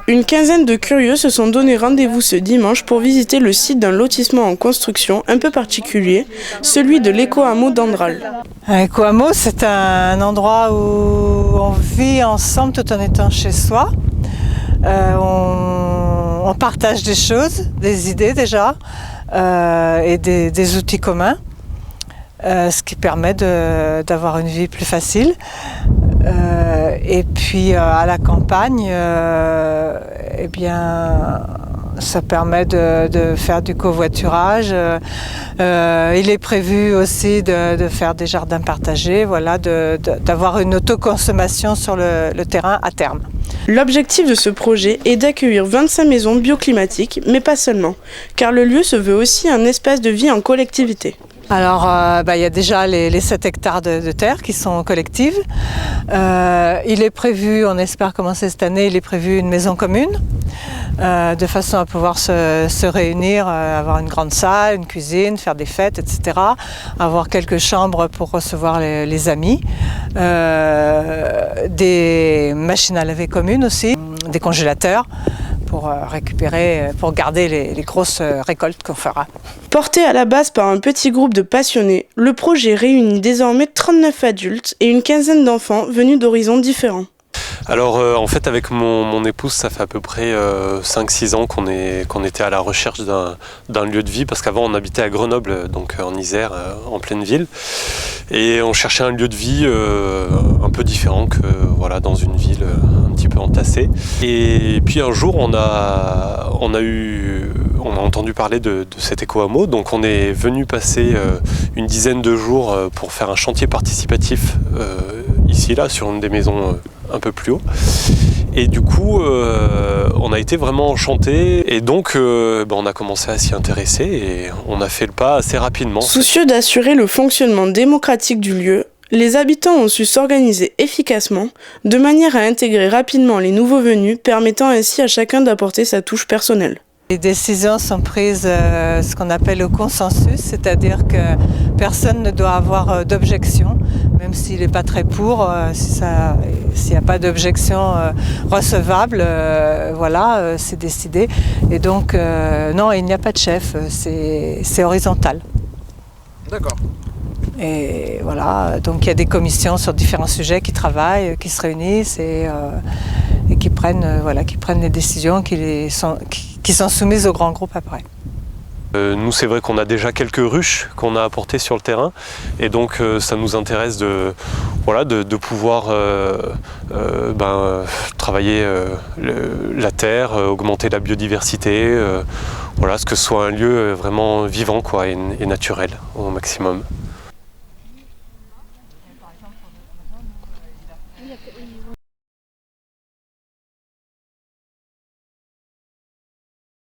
Une quinzaine de curieux se sont donné rendez-vous ce dimanche pour visiter le site d'un lotissement en construction un peu particulier, celui de l'éco-hameau d'Andral. Un éco-hameau, c'est un endroit où on vit ensemble tout en étant chez soi. On partage des choses, des idées déjà, et des outils communs, ce qui permet d'avoir une vie plus facile. Et puis à la campagne, eh bien, ça permet de faire du covoiturage. Il est prévu aussi de faire des jardins partagés, voilà, d'avoir une autoconsommation sur le terrain à terme. L'objectif de ce projet est d'accueillir 25 maisons bioclimatiques, mais pas seulement, car le lieu se veut aussi un espace de vie en collectivité. Alors, il y a déjà les 7 hectares de terre qui sont collectives. Il est prévu, on espère commencer cette année, il est prévu une maison commune, de façon à pouvoir se réunir, avoir une grande salle, une cuisine, faire des fêtes, etc. Avoir quelques chambres pour recevoir les amis. Des machines à laver communes aussi, des congélateurs, pour récupérer, pour garder les grosses récoltes qu'on fera. Porté à la base par un petit groupe de passionnés, le projet réunit désormais 39 adultes et une quinzaine d'enfants venus d'horizons différents. Alors en fait avec mon épouse, ça fait à peu près 5-6 ans qu'on était à la recherche d'un lieu de vie, parce qu'avant on habitait à Grenoble, donc en Isère, en pleine ville, et on cherchait un lieu de vie un peu différent que voilà, dans une ville un petit peu entassée. Et puis un jour on a entendu parler de cet éco-hameau, donc on est venu passer une dizaine de jours pour faire un chantier participatif ici, là, sur une des maisons un peu plus haut. Et du coup, on a été vraiment enchantés, et donc on a commencé à s'y intéresser et on a fait le pas assez rapidement. Soucieux d'assurer le fonctionnement démocratique du lieu, les habitants ont su s'organiser efficacement, de manière à intégrer rapidement les nouveaux venus, permettant ainsi à chacun d'apporter sa touche personnelle. Les décisions sont prises ce qu'on appelle au consensus, c'est-à-dire que personne ne doit avoir d'objection, même s'il n'est pas très pour, s'il n'y a pas d'objection recevable, voilà, c'est décidé. Et donc, non, il n'y a pas de chef, c'est horizontal. D'accord. Et voilà, donc il y a des commissions sur différents sujets qui travaillent, qui se réunissent et qui prennent les décisions qui sont soumises au grand groupe après. Nous, c'est vrai qu'on a déjà quelques ruches qu'on a apportées sur le terrain, et donc ça nous intéresse de pouvoir travailler la terre, augmenter la biodiversité, ce que ce soit un lieu vraiment vivant, quoi, et naturel au maximum.